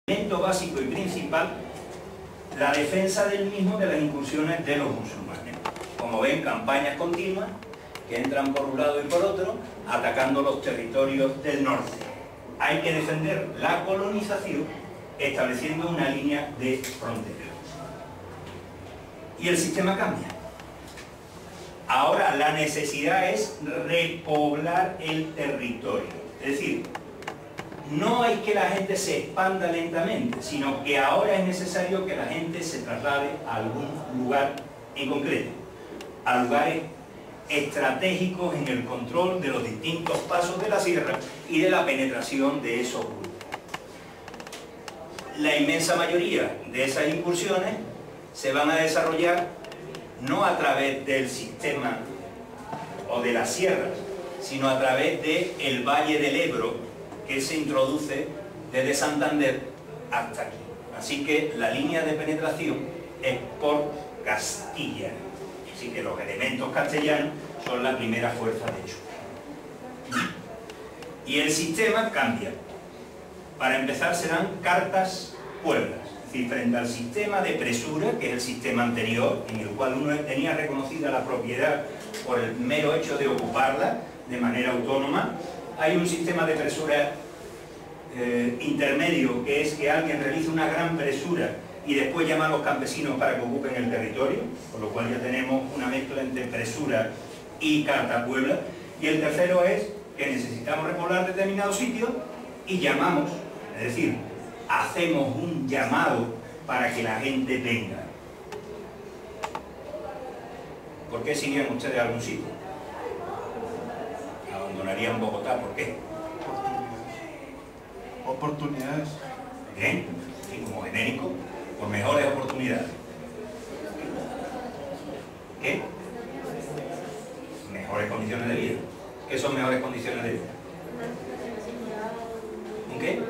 elemento básico y principal, la defensa del mismo de las incursiones de los musulmanes. Como ven, campañas continuas que entran por un lado y por otro, atacando los territorios del norte. Hay que defender la colonización estableciendo una línea de frontera. Y el sistema cambia. Ahora la necesidad es repoblar el territorio. Es decir, no es que la gente se expanda lentamente, sino que ahora es necesario que la gente se traslade a algún lugar en concreto, a lugares estratégicos en el control de los distintos pasos de la sierra y de la penetración de esos grupos. La inmensa mayoría de esas incursiones se van a desarrollar no a través del sistema o de las sierras, sino a través del Valle del Ebro, que se introduce desde Santander hasta aquí. Así que la línea de penetración es por Castilla. Así que los elementos castellanos son la primera fuerza de choque. Y el sistema cambia. Para empezar serán cartas pueblas. Es decir, frente al sistema de presura, que es el sistema anterior, en el cual uno tenía reconocida la propiedad por el mero hecho de ocuparla de manera autónoma, hay un sistema de presura intermedio, que es que alguien realice una gran presura y después llama a los campesinos para que ocupen el territorio, con lo cual ya tenemos una mezcla entre presura y carta puebla. Y el tercero es que necesitamos repoblar determinados sitios y llamamos, es decir, hacemos un llamado para que la gente venga. ¿Por qué se irían ustedes a algún sitio? ¿Abandonarían Bogotá? ¿Por qué? Oportunidades. Bien, y como genérico, por mejores oportunidades. ¿Qué? Mejores condiciones de vida. ¿Qué son mejores condiciones de vida? ¿Un qué?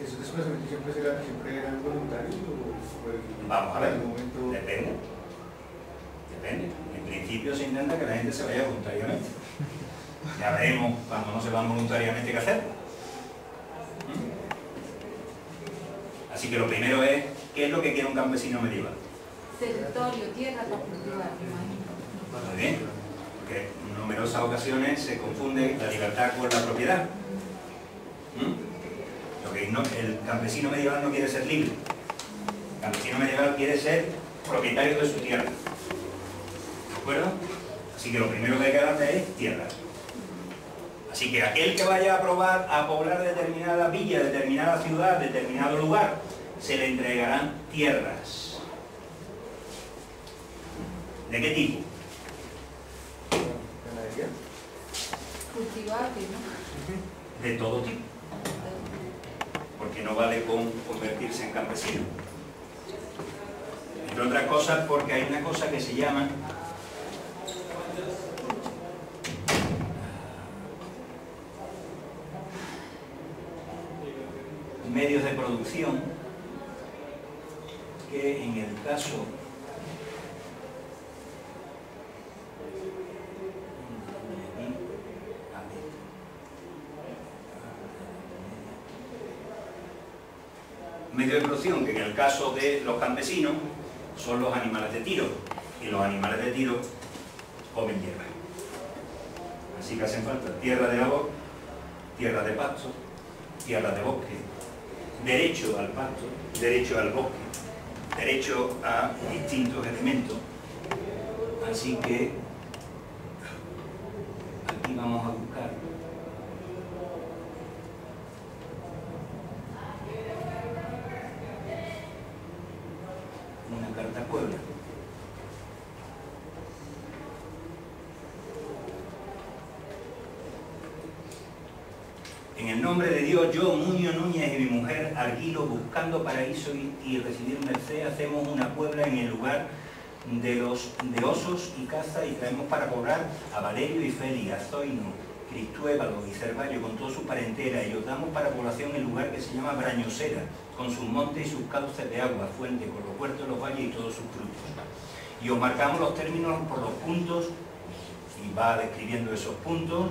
¿Esos desplazamientos siempre eran voluntarios o Vamos a ver, momento... depende. Depende. En principio se intenta que la gente se vaya voluntariamente. Ya veremos cuando no se van voluntariamente qué hacer. Así que lo primero es, ¿qué es lo que quiere un campesino medieval? Territorio, tierra para cultivar, me imagino. Muy bien, porque en numerosas ocasiones se confunde la libertad con la propiedad. Lo que el campesino medieval no quiere ser libre. El campesino medieval quiere ser propietario de su tierra. ¿De acuerdo? Así que lo primero que hay que darle es tierra. Así que aquel que vaya a poblar determinada villa, determinada ciudad, determinado lugar, se le entregarán tierras. ¿De qué tipo? ¿Ganadería? Cultivable, ¿no? De todo tipo. Porque no vale con convertirse en campesino. Entre otras cosas porque hay una cosa que se llama medios de producción, que en el caso medio de producción, que en el caso de los campesinos son los animales de tiro, y los animales de tiro comen hierba. Así que hacen falta tierra de labor, tierra de pasto, tierra de bosque, derecho al pasto, derecho al bosque, derecho a distintos elementos. Así que aquí vamos a buscar una carta puebla. En el nombre de Dios, yo, Muñoz Núñez y mi mujer, Arguilo, buscando paraíso y recibir merced, hacemos una puebla en el lugar de osos y caza y traemos para poblar a Valerio y Félix, a Zoino, Cristuévalo y Cervallo con toda su parentela, y os damos para población el lugar que se llama Brañosera, con sus montes y sus cauces de agua, fuente, con los huertos, los valles y todos sus frutos. Y os marcamos los términos por los puntos y va describiendo esos puntos,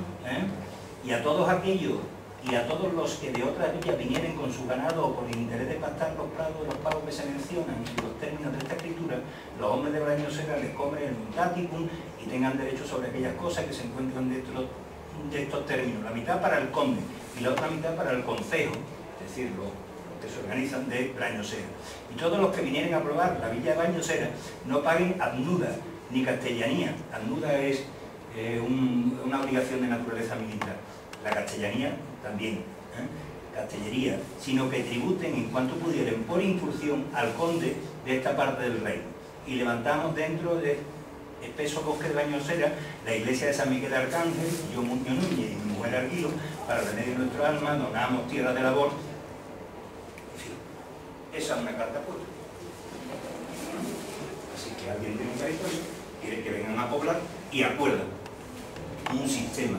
y a todos aquellos y a todos los que de otras villas vinieren con su ganado o por el interés de pastar los prados de los pagos que se mencionan y los términos de esta escritura, los hombres de Brañosera les cobren el mutaticum y tengan derecho sobre aquellas cosas que se encuentran dentro de estos términos, la mitad para el conde y la otra mitad para el concejo, es decir, los que se organizan de Brañosera. Y todos los que vinieren a probar la villa de Brañosera no paguen adnuda ni castellanía. Adnuda es una obligación de naturaleza militar. La castellanía también, castellería, sino que tributen en cuanto pudieren por incursión al conde de esta parte del reino. Y levantamos dentro de espeso bosque de Brañosera la iglesia de San Miguel Arcángel, yo Muñoz Núñez y mi mujer Arguilo, para remedio de nuestro alma, donamos tierra de labor. En fin, esa es una carta puesta. Así que alguien tiene un territorio, quiere que vengan a poblar y acuerdan un sistema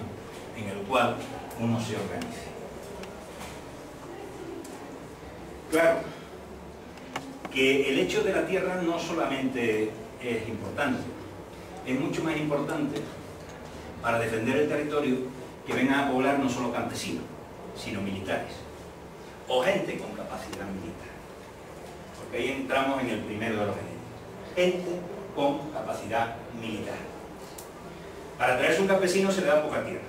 en el cual uno se organice. Claro, que el hecho de la tierra no solamente es importante, es mucho más importante para defender el territorio que vengan a poblar no solo campesinos, sino militares, o gente con capacidad militar. Porque ahí entramos en el primero de los elementos. Gente con capacidad militar. Para traerse un campesino se le da poca tierra,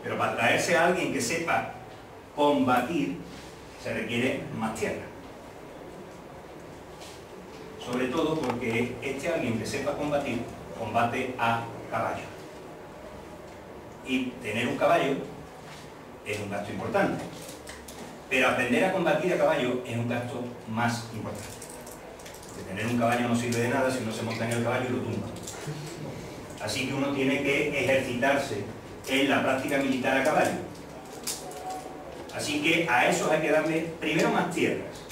pero para traerse a alguien que sepa combatir se requiere más tierra. Sobre todo porque alguien que sepa combatir, combate a caballo. Y tener un caballo es un gasto importante, pero aprender a combatir a caballo es un gasto más importante. Porque tener un caballo no sirve de nada si uno se monta en el caballo y lo tumba. Así que uno tiene que ejercitarse en la práctica militar a caballo. Así que a esos hay que darle primero más tierras.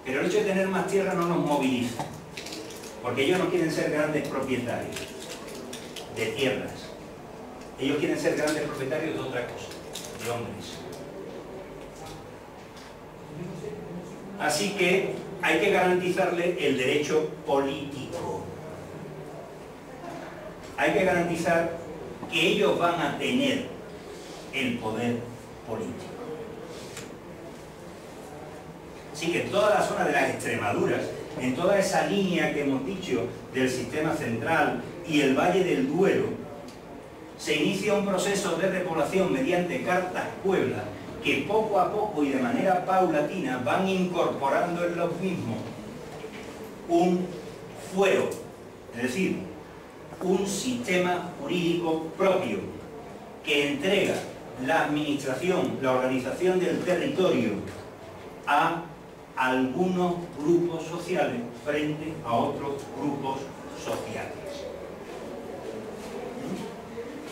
Pero el hecho de tener más tierra no nos moviliza, porque ellos no quieren ser grandes propietarios de tierras. Ellos quieren ser grandes propietarios de otra cosa, de hombres. Así que hay que garantizarle el derecho político. Hay que garantizar que ellos van a tener el poder político. Así que en toda la zona de las Extremaduras, en toda esa línea que hemos dicho del sistema central y el Valle del Duero, se inicia un proceso de repoblación mediante cartas pueblas que poco a poco y de manera paulatina van incorporando en los mismos un fuero, es decir, un sistema jurídico propio que entrega la administración, la organización del territorio a algunos grupos sociales frente a otros grupos sociales.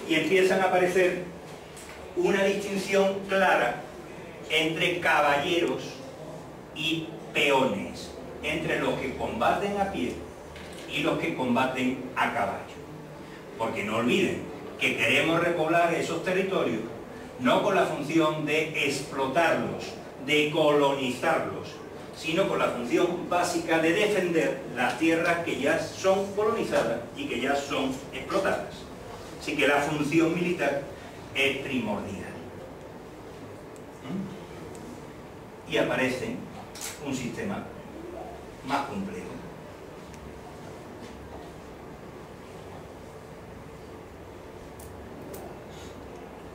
Y empiezan a aparecer una distinción clara entre caballeros y peones, entre los que combaten a pie y los que combaten a caballo. Porque no olviden que queremos repoblar esos territorios no con la función de explotarlos, de colonizarlos, sino con la función básica de defender las tierras que ya son colonizadas y que ya son explotadas. Así que la función militar es primordial. Y aparece un sistema más complejo.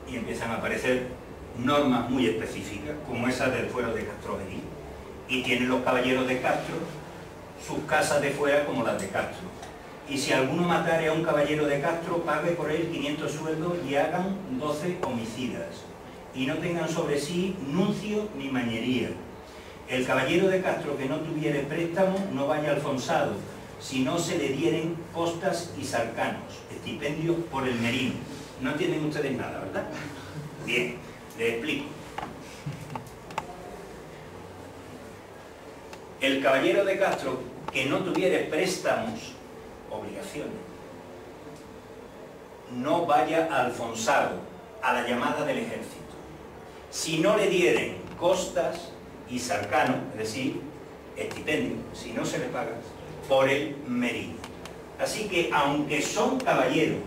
Y empiezan a aparecer normas muy específicas, como esa del fuero de Castroverí. Y tienen los caballeros de Castro sus casas de fuera como las de Castro. Y si alguno matare a un caballero de Castro, pague por él 500 sueldos y hagan 12 homicidas. Y no tengan sobre sí nuncio ni mañería. El caballero de Castro que no tuviere préstamo no vaya alfonsado, si no se le dieren costas y sarcanos, estipendios por el merino. No entienden ustedes nada, ¿verdad? Bien, les explico. El caballero de Castro que no tuviere préstamos, obligaciones, no vaya alfonsado a la llamada del ejército. Si no le dieren costas y sarcano, es decir, estipendio, si no se le paga, por el merino. Así que aunque son caballeros,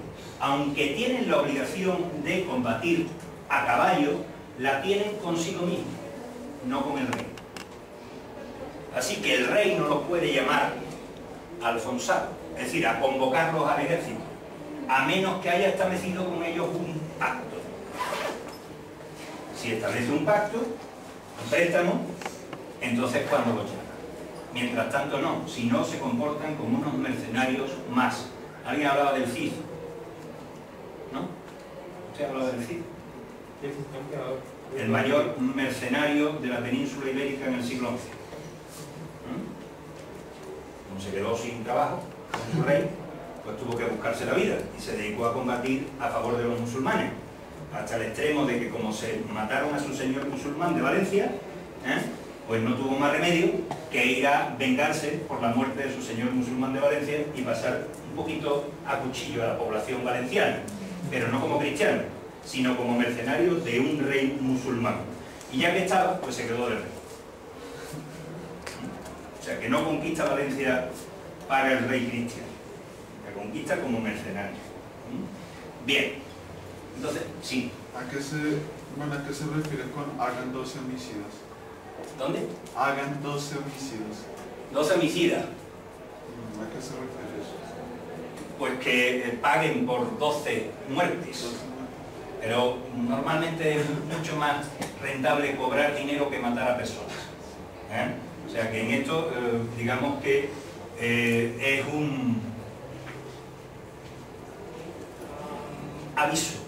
aunque tienen la obligación de combatir a caballo, la tienen consigo mismo, no con el rey. Así que el rey no los puede llamar a alfonsar, es decir, a convocarlos al ejército, a menos que haya establecido con ellos un pacto. Si establece un pacto, un préstamo, entonces cuando lo llama. Mientras tanto no, si no se comportan como unos mercenarios más. ¿Alguien hablaba del Cid? ¿No? ¿Usted hablaba del Cid? El mayor mercenario de la península ibérica en el siglo XI. Como se quedó sin trabajo, su rey, pues tuvo que buscarse la vida y se dedicó a combatir a favor de los musulmanes, hasta el extremo de que como se mataron a su señor musulmán de Valencia, pues no tuvo más remedio que ir a vengarse por la muerte de su señor musulmán de Valencia y pasar un poquito a cuchillo a la población valenciana, pero no como cristiano, sino como mercenario de un rey musulmán. Y ya que estaba, pues se quedó de rey. O sea, que no conquista Valencia para el rey cristiano, la conquista como mercenario. Bien, entonces, sí. ¿A qué se refiere con hagan 12 homicidios? ¿Dónde? Hagan 12 homicidios. 12 homicidas. ¿A qué se refiere eso? Pues que paguen por 12 muertes. Pero normalmente es mucho más rentable cobrar dinero que matar a personas. O sea que en esto, digamos que es un aviso.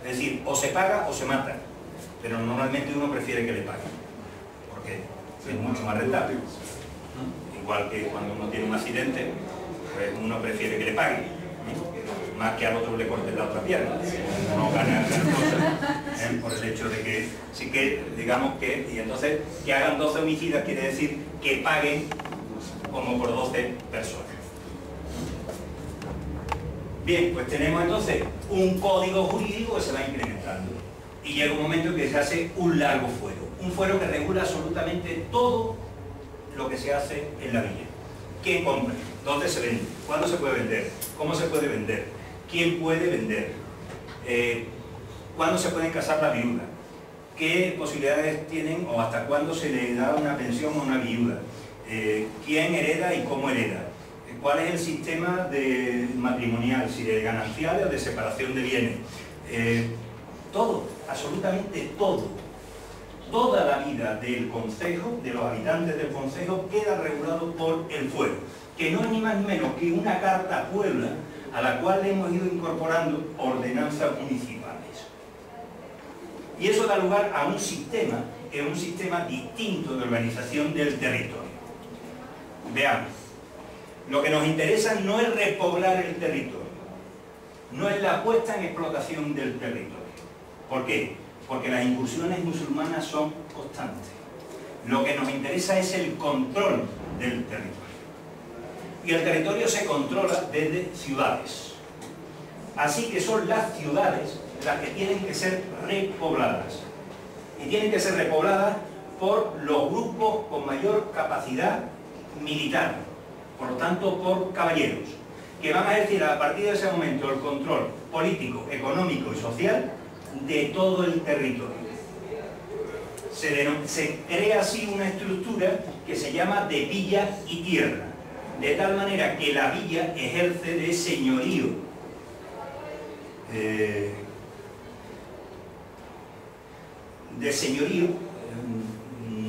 Es decir, o se paga o se mata. Pero normalmente uno prefiere que le paguen, porque es mucho más rentable. Igual que cuando uno tiene un accidente, pues uno prefiere que le paguen, más que al otro le corten la otra pierna. Uno gana cosas por el hecho de que, sí que, digamos que, y entonces que hagan 12 homicidas quiere decir que paguen como por 12 personas. Bien, pues tenemos entonces un código jurídico que se va incrementando y llega un momento en que se hace un largo fuero que regula absolutamente todo lo que se hace en la villa. ¿Quién compra? ¿Dónde se vende? ¿Cuándo se puede vender? ¿Cómo se puede vender? ¿Quién puede vender? ¿Cuándo se pueden casar las viudas? ¿Qué posibilidades tienen o hasta cuándo se le da una pensión a una viuda? ¿Quién hereda y cómo hereda? ¿Cuál es el sistema matrimonial? Si de gananciales o de separación de bienes. Todo, absolutamente todo. Toda la vida del concejo, de los habitantes del concejo, queda regulado por el fuero, que no es ni más ni menos que una carta Puebla a la cual le hemos ido incorporando ordenanzas municipales. Y eso da lugar a un sistema, que es un sistema distinto de organización del territorio. Veamos, lo que nos interesa no es repoblar el territorio, no es la puesta en explotación del territorio. ¿Por qué? Porque las incursiones musulmanas son constantes. Lo que nos interesa es el control del territorio. Y el territorio se controla desde ciudades. Así que son las ciudades las que tienen que ser repobladas. Y tienen que ser repobladas por los grupos con mayor capacidad militar, por lo tanto por caballeros, que van a ejercer a partir de ese momento el control político, económico y social de todo el territorio. Se crea así una estructura que se llama de villa y tierra, de tal manera que la villa ejerce de señorío,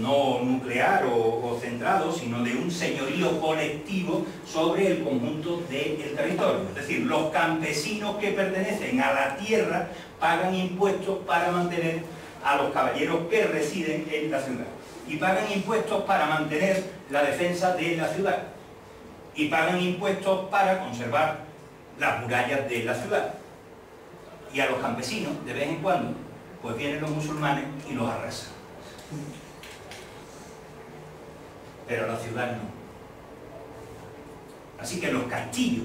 no nuclear o centrado, sino de un señorío colectivo sobre el conjunto del territorio. Es decir, los campesinos que pertenecen a la tierra pagan impuestos para mantener a los caballeros que residen en la ciudad. Y pagan impuestos para mantener la defensa de la ciudad. Y pagan impuestos para conservar las murallas de la ciudad. Y a los campesinos, de vez en cuando, pues vienen los musulmanes y los arrasan. Pero la ciudad no. Así que los castillos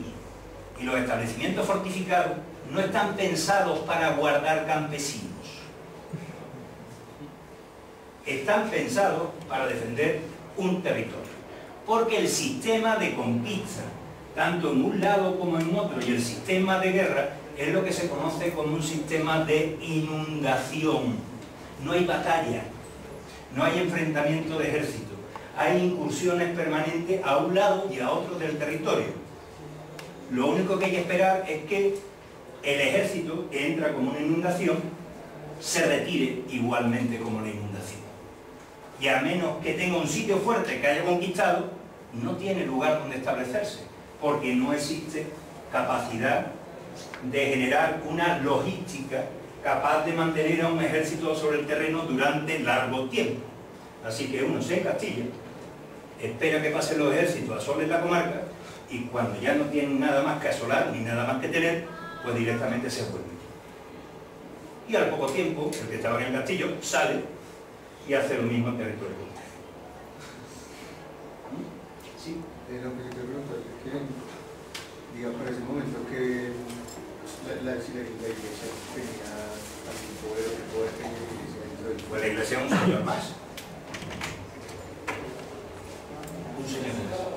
y los establecimientos fortificados no están pensados para guardar campesinos. Están pensados para defender un territorio. Porque el sistema de conquista, tanto en un lado como en otro, y el sistema de guerra, es lo que se conoce como un sistema de inundación. No hay batalla, no hay enfrentamiento de ejército, hay incursiones permanentes a un lado y a otro del territorio. Lo único que hay que esperar es que el ejército, que entra como una inundación, se retire igualmente como la inundación. Y a menos que tenga un sitio fuerte que haya conquistado, no tiene lugar donde establecerse, porque no existe capacidad de generar una logística capaz de mantener a un ejército sobre el terreno durante largo tiempo. Así que uno se encastilla, espera que pasen los ejércitos, asolen la comarca, y cuando ya no tienen nada más que asolar ni nada más que tener, pues directamente se vuelve. Y al poco tiempo, el que estaba en el castillo sale y hace lo mismo en territorio contrario. ¿Sí? Lo que yo te pregunto es que, digamos, para ese momento que la iglesia tenía tanto poder tenía la iglesia dentro del... Pues la iglesia es un señor más. Un señor más.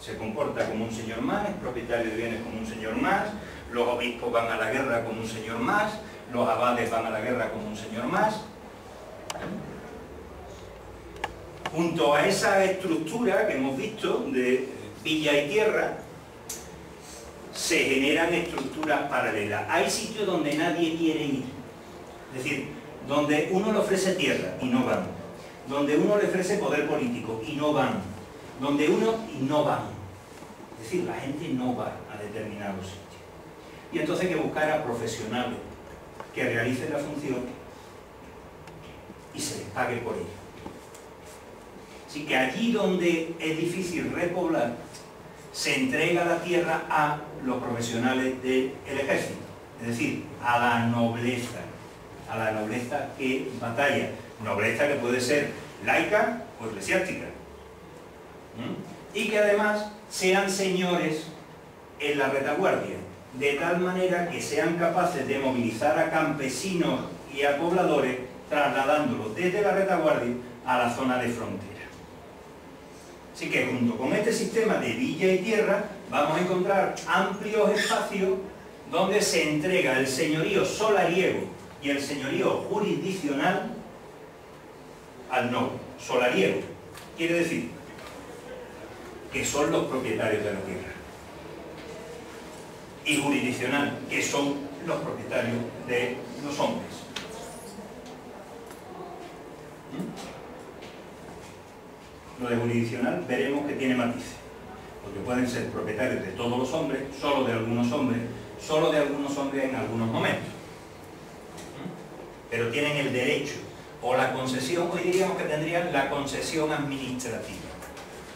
Se comporta como un señor más, es propietario de bienes como un señor más, los obispos van a la guerra como un señor más, los abades van a la guerra como un señor más. Junto a esa estructura que hemos visto de villa y tierra, se generan estructuras paralelas. Hay sitios donde nadie quiere ir, es decir, donde uno le ofrece tierra y no van, donde uno le ofrece poder político y no van, donde uno y no van. Es decir, la gente no va a determinados sitios. Y entonces hay que buscar a profesionales que realicen la función y se les pague por ello. Así que allí donde es difícil repoblar, se entrega la tierra a los profesionales del ejército, es decir, a la nobleza que batalla, nobleza que puede ser laica o eclesiástica, y que además sean señores en la retaguardia, de tal manera que sean capaces de movilizar a campesinos y a pobladores, trasladándolos desde la retaguardia a la zona de frontera. Así que junto con este sistema de villa y tierra vamos a encontrar amplios espacios donde se entrega el señorío solariego y el señorío jurisdiccional al noble. Solariego quiere decir que son los propietarios de la tierra, y jurisdiccional, que son los propietarios de los hombres. Lo de jurisdiccional veremos que tiene matices, porque pueden ser propietarios de todos los hombres, solo de algunos hombres en algunos momentos. Pero tienen el derecho o la concesión, hoy diríamos que tendrían la concesión administrativa.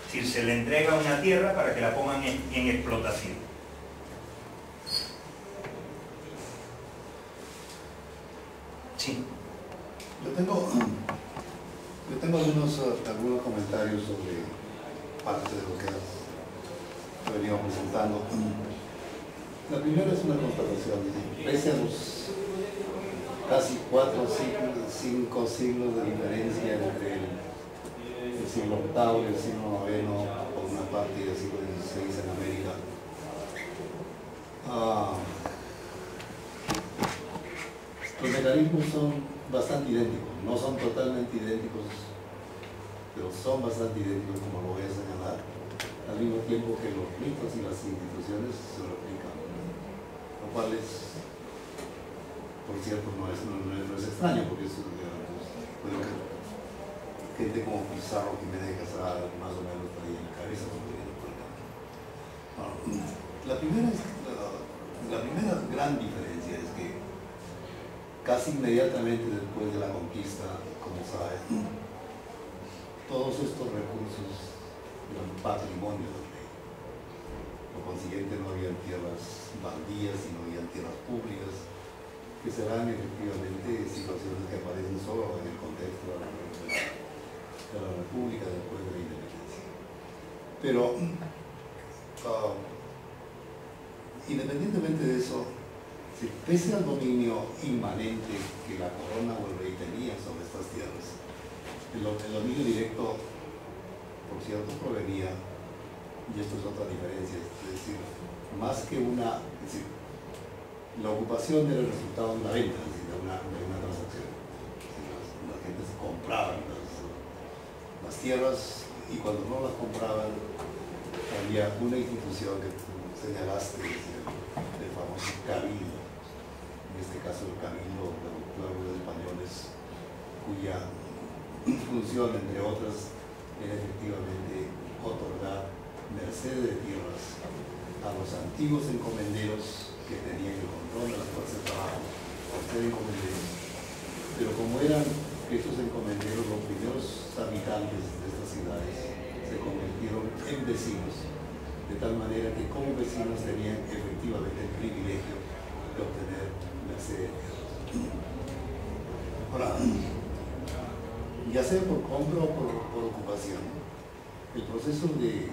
Es decir, se le entrega una tierra para que la pongan en explotación. Sí. Yo tengo algunos comentarios sobre parte de lo que has venido presentando. La primera es una constatación. Pese a los casi 4 siglos, 5 siglos de diferencia entre el siglo VIII y el siglo IX, por una parte, y el siglo XVI en América, los mecanismos son bastante idénticos, no son totalmente idénticos, pero son bastante idénticos, como lo voy a señalar, al mismo tiempo que los ritos y las instituciones se replican, lo cual es, por cierto, no es extraño, porque eso, puedo que gente como Pizarro, Jiménez de Quesada, más o menos ahí en la cabeza, por acá. La primera gran diferencia es que casi inmediatamente después de la conquista, como saben, todos estos recursos eran patrimonio del rey. Por consiguiente, no había tierras baldías y no había tierras públicas, que serán efectivamente situaciones que aparecen solo en el contexto de la República después de la independencia. Pero, independientemente de eso, pese al dominio inmanente que la corona o el rey tenía sobre estas tierras, el dominio directo, por cierto, provenía y esto es otra diferencia, es decir, más que una, es decir, la ocupación era el resultado de una venta, es decir, de una transacción. La gente se compraba las tierras y cuando no las compraban había una institución que tú señalaste, el famoso cabildo, en este caso el cabildo de los pueblos españoles, cuya función, entre otras, era efectivamente otorgar merced de tierras a los antiguos encomenderos que tenían el control de las fuerzas de trabajo por ser encomenderos. Pero como eran estos encomenderos los primeros habitantes de estas ciudades, se convirtieron en vecinos, de tal manera que como vecinos tenían efectivamente el privilegio de obtener merced de tierras. Ahora, ya sea por compra o por ocupación, el proceso de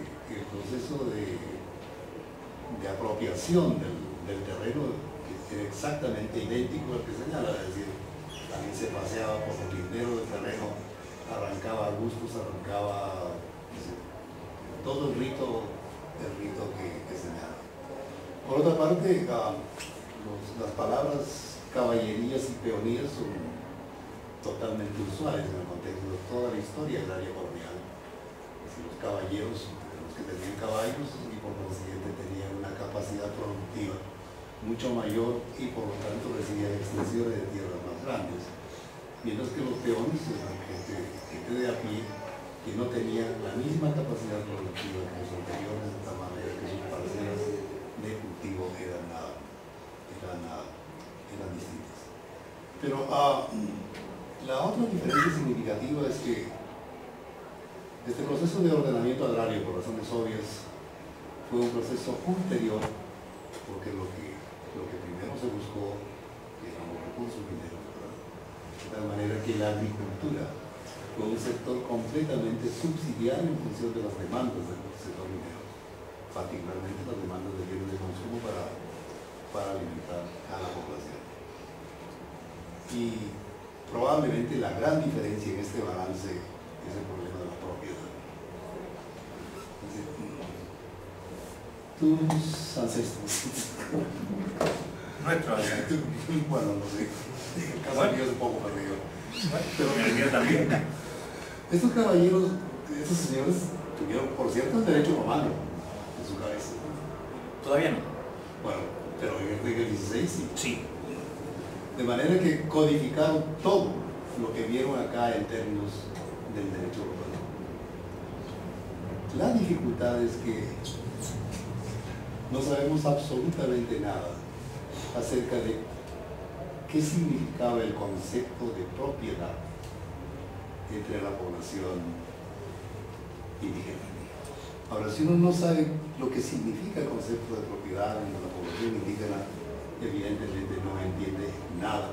apropiación del terreno era exactamente idéntico al que señala, es decir, también se paseaba por los linderos del terreno, arrancaba arbustos, arrancaba todo el rito que señala. Por otra parte, las palabras caballerías y peonías son totalmente usuales en el contexto de toda la historia agraria colonial. Es decir, los caballeros, los que tenían caballos y por consiguiente tenían una capacidad productiva mucho mayor y por lo tanto recibían extensiones de tierras más grandes. Mientras que los peones eran gente de a pie que no tenían la misma capacidad productiva que los anteriores, de tal manera que sus parcelas de cultivo eran distintas. Pero la otra diferencia significativa es que este proceso de ordenamiento agrario, por razones obvias, fue un proceso ulterior, porque lo que primero se buscó eran los recursos mineros, ¿verdad? De tal manera que la agricultura fue un sector completamente subsidiario en función de las demandas del sector minero, particularmente las demandas de bienes de consumo para alimentar a la población. Y probablemente la gran diferencia en este balance es el problema de la propiedad. Es decir, tus ancestros. Nuestros ancestros. Bueno, no sé. En el caso mío es un poco perdido. Pero en el mío también. Estos caballeros, estos señores, tuvieron, por cierto, el derecho romano en su cabeza. Todavía no. Bueno, pero en el 16 sí. Sí. De manera que codificaron todo lo que vieron acá en términos del derecho romano. La dificultad es que no sabemos absolutamente nada acerca de qué significaba el concepto de propiedad entre la población indígena. Ahora, si uno no sabe lo que significa el concepto de propiedad entre la población indígena, evidentemente no entiende nada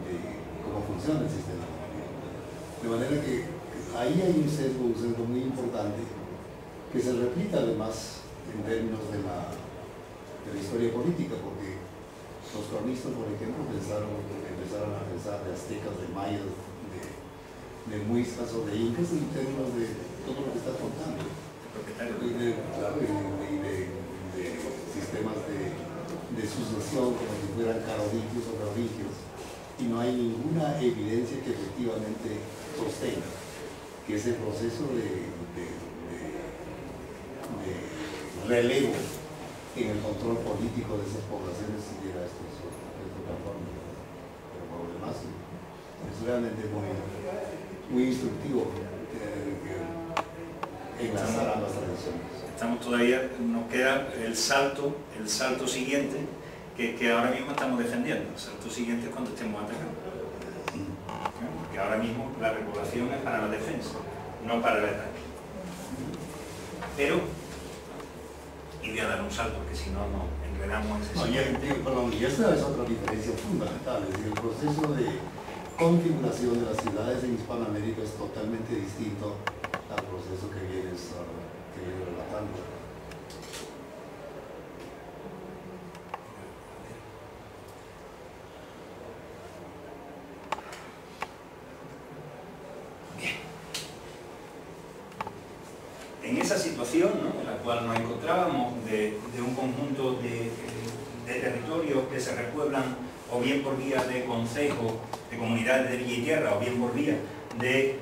de cómo funciona el sistema económico. De manera que ahí hay un sesgo muy importante que se replica además en términos de la historia política, porque los cronistas, por ejemplo, empezaron a pensar de aztecas, de mayas, de muiscas o de incas en términos de todo lo que está contando. Claro, y de sistemas de sucesión como si fueran carodigios o prodigios, y no hay ninguna evidencia que efectivamente sostenga que ese proceso de relevo en el control político de esas poblaciones siguiera estos patrones. Pero por lo demás es realmente muy instructivo enlazar ambas tradiciones. Estamos todavía, nos queda el salto siguiente que ahora mismo estamos defendiendo. El salto siguiente es cuando estemos atacando. Porque ahora mismo la regulación es para la defensa, no para el ataque. Pero, y voy a dar un salto, que si no, nos enredamos en ese sentido. Y esa es otra diferencia fundamental, es decir, el proceso de configuración de las ciudades en Hispanoamérica es totalmente distinto al proceso que vienes relatando. En esa situación, ¿no?, en la cual nos encontrábamos de un conjunto de territorios que se repueblan o bien por vía de consejos, de comunidades de villa y tierra, o bien por vía de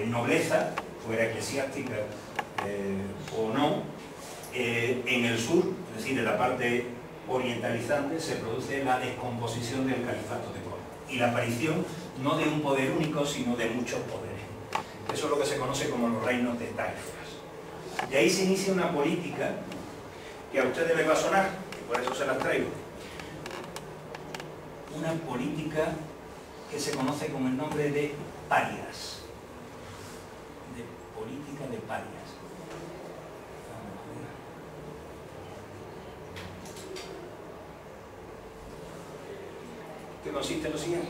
nobleza, fuera eclesiástica o no, en el sur, es decir, en la parte orientalizante, se produce la descomposición del califato de Córdoba y la aparición no de un poder único, sino de muchos poderes. Eso es lo que se conoce como los reinos de taifas. De ahí se inicia una política que a ustedes les va a sonar, y por eso se las traigo. Una política que se conoce con el nombre de parias. De política de parias. Que consiste en lo siguiente.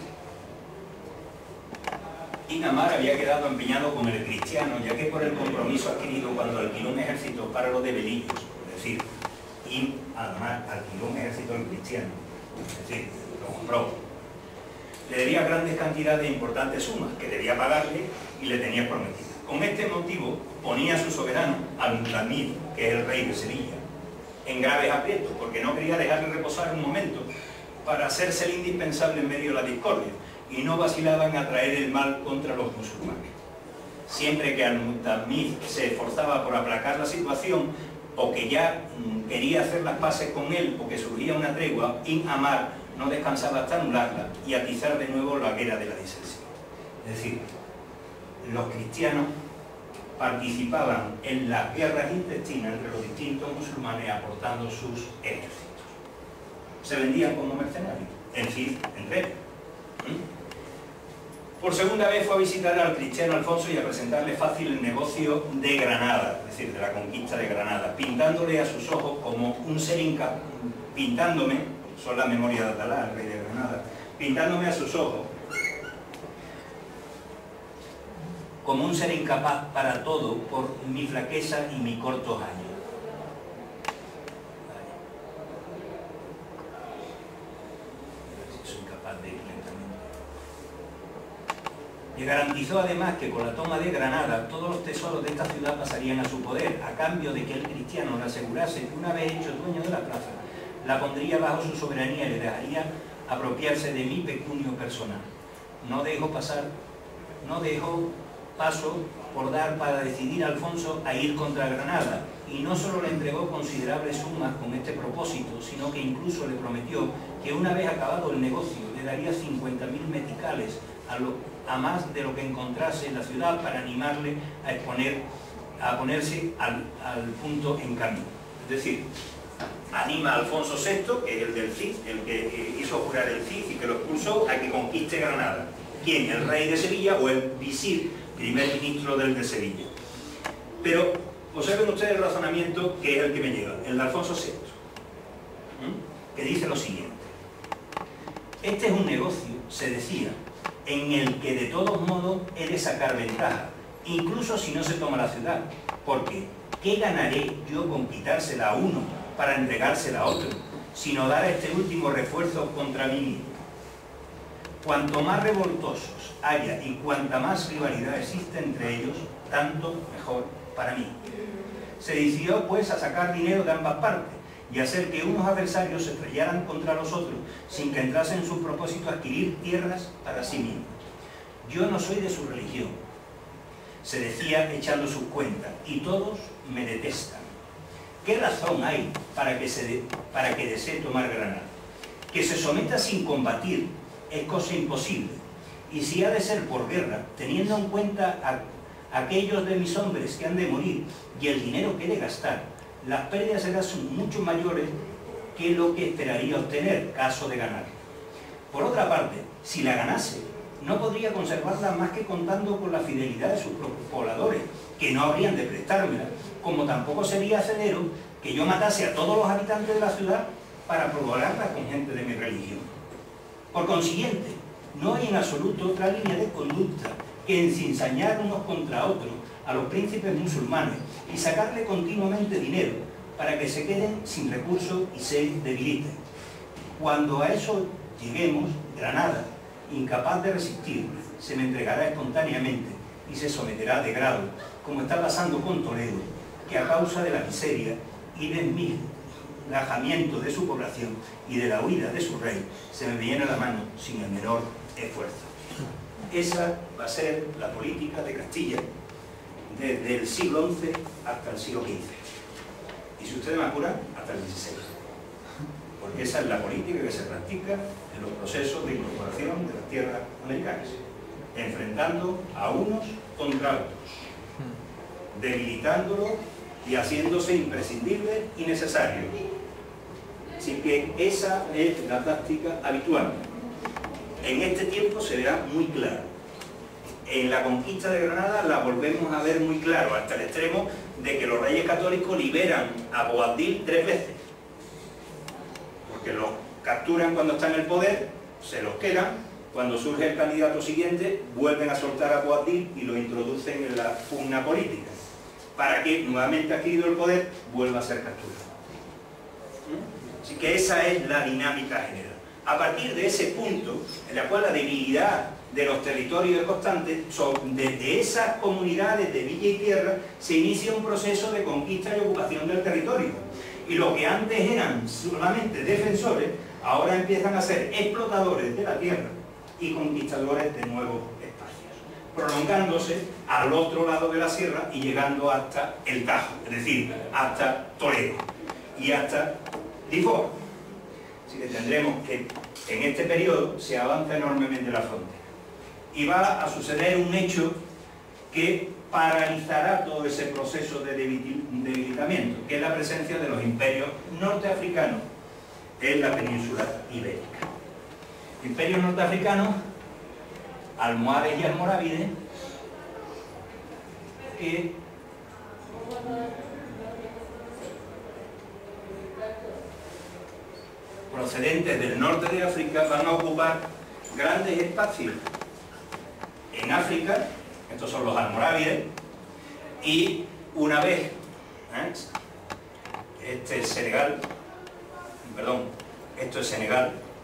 Inamar había quedado empeñado con el cristiano, ya que por el compromiso adquirido cuando alquiló un ejército para los de Belillos, es decir, Inamar alquiló un ejército al cristiano, es decir, lo compró, le debía grandes cantidades de importantes sumas que debía pagarle y le tenía prometidas. Con este motivo ponía a su soberano, Al-Mutamid, que es el rey de Sevilla, en graves aprietos, porque no quería dejarle reposar un momento para hacerse el indispensable en medio de la discordia, y no vacilaban en atraer el mal contra los musulmanes. Siempre que Al-Mutamid se esforzaba por aplacar la situación, o que ya quería hacer las paces con él, o que surgía una tregua, Inamar no descansaba hasta anularla y atizar de nuevo la guerra de la disensión. Es decir, los cristianos participaban en las guerras intestinas entre los distintos musulmanes aportando sus ejércitos. Se vendían como mercenarios, en fin, entre ellos. Por segunda vez fue a visitar al cristiano Alfonso y a presentarle fácil el negocio de Granada, es decir, de la conquista de Granada, pintándole a sus ojos como un ser incapaz, pintándome, son la memoria de Atalá, el rey de Granada, pintándome a sus ojos como un ser incapaz para todo por mi flaqueza y mi cortos años. Le garantizó además que con la toma de Granada todos los tesoros de esta ciudad pasarían a su poder, a cambio de que el cristiano le asegurase que una vez hecho dueño de la plaza, la pondría bajo su soberanía y le dejaría apropiarse de mi pecunio personal. No dejó paso por dar para decidir a Alfonso a ir contra Granada, y no solo le entregó considerables sumas con este propósito, sino que incluso le prometió que una vez acabado el negocio le daría 50.000 meticales a más de lo que encontrase en la ciudad para animarle a ponerse al punto en camino. Es decir, anima a Alfonso VI, que es el del Cid, el que hizo jurar el Cid y que lo expulsó, a que conquiste Granada. ¿Quién? El rey de Sevilla o el visir, primer ministro del de Sevilla. Pero observen ustedes el razonamiento que es el que me lleva, el de Alfonso VI, que dice lo siguiente. Este es un negocio, se decía, en el que de todos modos he de sacar ventaja, incluso si no se toma la ciudad, porque ¿qué ganaré yo con quitársela a uno para entregársela a otro, sino dar a este último refuerzo contra mí mismo? Cuanto más revoltosos haya y cuanta más rivalidad existe entre ellos, tanto mejor para mí. Se decidió pues a sacar dinero de ambas partes y hacer que unos adversarios se estrellaran contra los otros sin que entrase en su propósito adquirir tierras para sí mismos. Yo no soy de su religión, se decía echando sus cuentas, y todos me detestan. ¿Qué razón hay para que desee tomar Granada? Que se someta sin combatir es cosa imposible, y si ha de ser por guerra, teniendo en cuenta a aquellos de mis hombres que han de morir y el dinero que he de gastar, las pérdidas serán mucho mayores que lo que esperaría obtener caso de ganar. Por otra parte, si la ganase, no podría conservarla más que contando con la fidelidad de sus propios pobladores, que no habrían de prestármela, como tampoco sería hacedero que yo matase a todos los habitantes de la ciudad para probarla con gente de mi religión. Por consiguiente, no hay en absoluto otra línea de conducta que encinzañar unos contra otros a los príncipes musulmanes y sacarle continuamente dinero para que se queden sin recursos y se debiliten. Cuando a eso lleguemos, Granada, incapaz de resistir, se me entregará espontáneamente y se someterá de grado, como está pasando con Toledo, que a causa de la miseria y desmilajamiento de su población y de la huida de su rey, se me viene a la mano sin el menor esfuerzo. Esa va a ser la política de Castilla desde el siglo XI hasta el siglo XV. Y si ustedes me apuran, hasta el XVI. Porque esa es la política que se practica en los procesos de incorporación de las tierras americanas, enfrentando a unos contra otros, debilitándolos y haciéndose imprescindible y necesario. Así que esa es la táctica habitual. En este tiempo se verá muy claro. En la conquista de Granada la volvemos a ver muy claro, hasta el extremo de que los reyes católicos liberan a Boabdil 3 veces. Porque los capturan cuando está en el poder, se los quedan, cuando surge el candidato siguiente, vuelven a soltar a Boabdil y lo introducen en la pugna política, para que, nuevamente adquirido el poder, vuelva a ser capturado. Así que esa es la dinámica general. A partir de ese punto, en la cual la debilidad de los territorios constantes, desde esas comunidades de villa y tierra, se inicia un proceso de conquista y ocupación del territorio. Y lo que antes eran solamente defensores, ahora empiezan a ser explotadores de la tierra y conquistadores de nuevos espacios, prolongándose al otro lado de la sierra y llegando hasta el Tajo, es decir, hasta Toledo y hasta Lisboa. Así que tendremos que en este periodo se avanza enormemente la frontera. Y va a suceder un hecho que paralizará todo ese proceso de debilitamiento, que es la presencia de los imperios norteafricanos en la península ibérica. Imperios norteafricanos, almohades y almorávides, que procedentes del norte de África van a ocupar grandes espacios en África. Estos son los almorávides, y una vez esto es Senegal,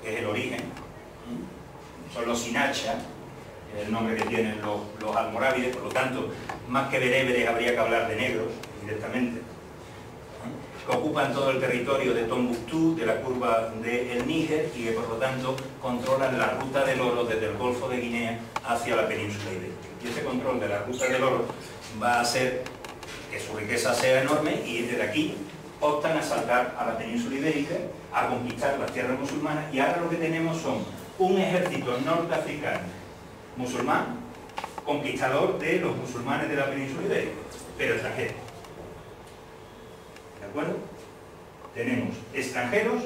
que es el origen, son los Sinacha, es el nombre que tienen los almorávides, por lo tanto, más que bereberes habría que hablar de negros directamente, que ocupan todo el territorio de Tombuctú, de la curva del Níger, y que por lo tanto controlan la ruta del oro desde el Golfo de Guinea hacia la península ibérica. Y ese control de la ruta del oro va a hacer que su riqueza sea enorme, y desde aquí optan a saltar a la península ibérica, a conquistar las tierras musulmanas, y ahora lo que tenemos son un ejército norteafricano musulmán, conquistador de los musulmanes de la península ibérica, pero extranjero. ¿De acuerdo? Tenemos extranjeros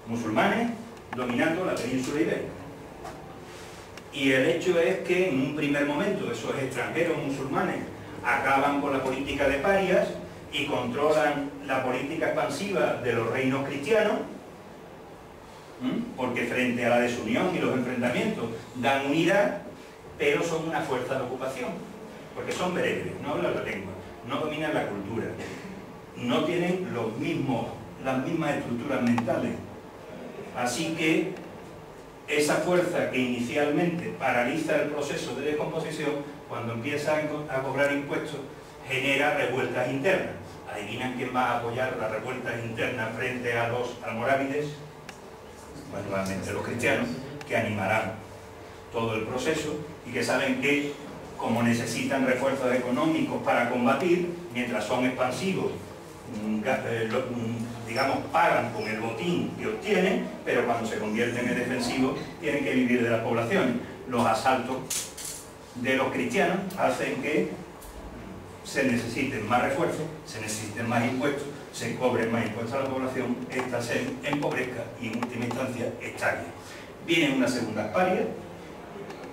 musulmanes dominando la península ibérica. Y el hecho es que en un primer momento esos extranjeros musulmanes acaban con la política de parias y controlan la política expansiva de los reinos cristianos, porque frente a la desunión y los enfrentamientos dan unidad, pero son una fuerza de ocupación, porque son bereberes, no hablan la lengua, no dominan la cultura, no tienen las mismas estructuras mentales. Así que esa fuerza que inicialmente paraliza el proceso de descomposición, cuando empieza a cobrar impuestos, genera revueltas internas. ¿Adivinan quién va a apoyar las revueltas internas frente a los almorávides? Bueno, nuevamente los cristianos, que animarán todo el proceso y que saben que, como necesitan refuerzos económicos para combatir, mientras son expansivos, digamos, pagan con el botín que obtienen, pero cuando se convierten en defensivos tienen que vivir de las poblaciones. Los asaltos de los cristianos hacen que se necesiten más refuerzos, se necesiten más impuestos, se cobren más impuestos a la población, esta se empobrezca y en última instancia estalle. Viene una segunda paria,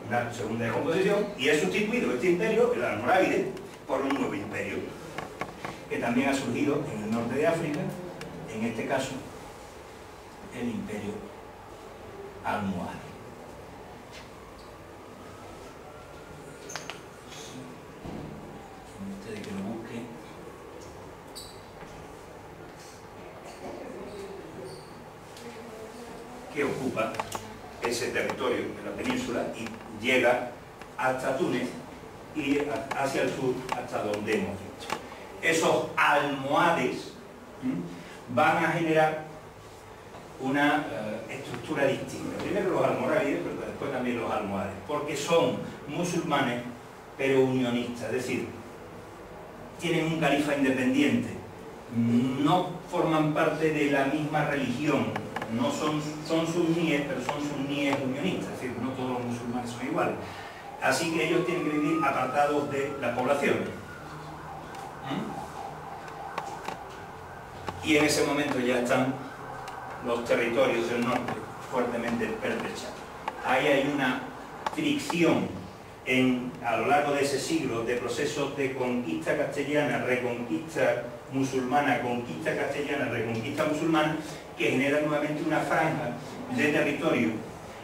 una segunda descomposición, y es sustituido este imperio, el almorávide, por un nuevo imperio, que también ha surgido en el norte de África, en este caso, el imperio almohade. Ustedes que lo busquen. Que ocupa ese territorio de la península y llega hasta Túnez y hacia el sur hasta donde hemos dicho. esos almohades van a generar una estructura distinta. Primero los almorávides, pero después también los almohades, porque son musulmanes pero unionistas, es decir, tienen un califa independiente, no forman parte de la misma religión, no son suníes, pero son suníes unionistas, es decir, no todos los musulmanes son iguales. Así que ellos tienen que vivir apartados de la población. Y en ese momento ya están los territorios del norte fuertemente pertrechados. Ahí hay una fricción a lo largo de ese siglo de procesos de conquista castellana, reconquista musulmana, conquista castellana, reconquista musulmana, que genera nuevamente una franja de territorio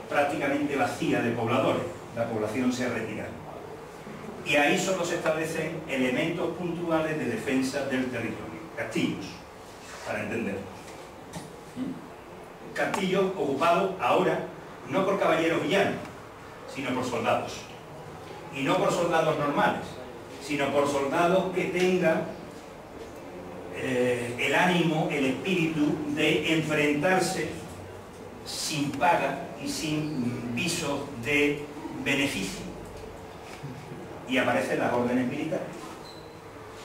prácticamente vacía de pobladores. La población se ha retirado. Y ahí solo se establecen elementos puntuales de defensa del territorio, castillos, para entender. Castillos ocupados ahora no por caballeros villanos, sino por soldados. Y no por soldados normales, sino por soldados que tengan el ánimo, el espíritu de enfrentarse sin paga y sin visos de beneficio. Y aparecen las órdenes militares.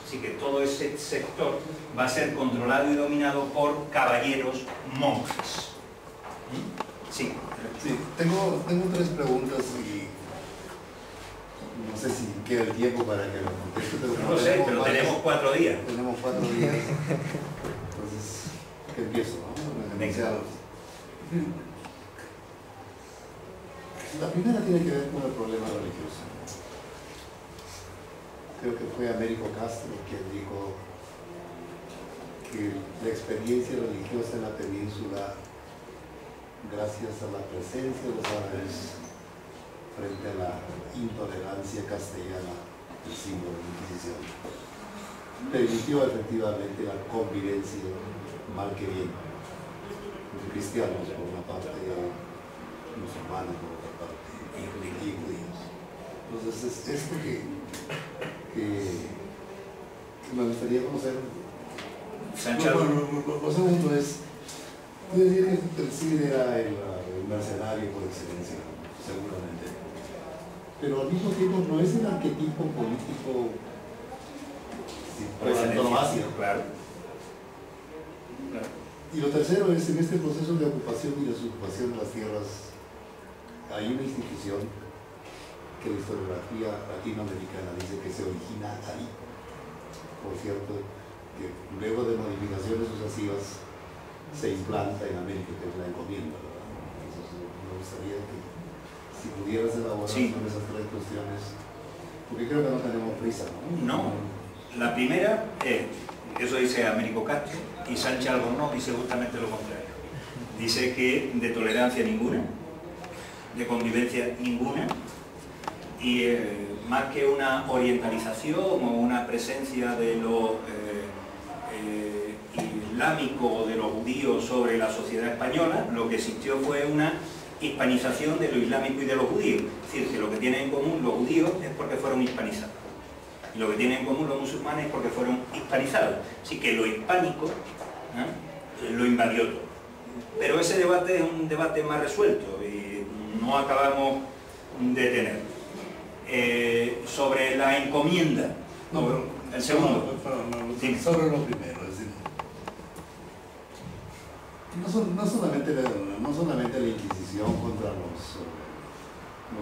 Así que todo ese sector va a ser controlado y dominado por caballeros monjes. Sí. Sí, tengo 3 preguntas y no sé si queda el tiempo para que lo conteste. No lo sé, pero tenemos 4 días. Tenemos 4 días. Entonces, ¿qué empiezo? ¿No? La primera tiene que ver con el problema religioso. Creo que fue Américo Castro quien dijo que la experiencia religiosa en la península, gracias a la presencia de los árabes frente a la intolerancia castellana del siglo de la Inquisición, permitió efectivamente la convivencia, mal que bien, entre cristianos por una parte, musulmanes por otra parte, y judíos. Entonces es esto que me gustaría conocer. Lo segundo es, yo diría que el Cid era el mercenario por excelencia, seguramente, pero al mismo tiempo no es el arquetipo político por antonomasia. Claro. Y lo tercero es, en este proceso de ocupación y desocupación de las tierras, hay una institución que la historiografía latinoamericana dice que se origina ahí. Por cierto, que luego de modificaciones sucesivas se implanta en América, que es la encomienda, ¿verdad? Entonces me gustaría que si pudieras elaborar sobre esas 3 cuestiones, porque creo que no tenemos prisa, ¿no? No. La primera es, eso dice Américo Castro, y Sánchez Albornoz dice justamente lo contrario. Dice que de tolerancia ninguna, de convivencia ninguna, y más que una orientalización o una presencia de lo islámico o de los judíos sobre la sociedad española, lo que existió fue una hispanización de lo islámico y de los judíos. Es decir, que lo que tienen en común los judíos es porque fueron hispanizados. Y lo que tienen en común los musulmanes es porque fueron hispanizados. Así que lo hispánico lo invadió todo. Pero ese debate es un debate más resuelto y no acabamos de tener. Sobre la encomienda, el segundo. Sobre lo primero, es decir, no solamente la Inquisición contra los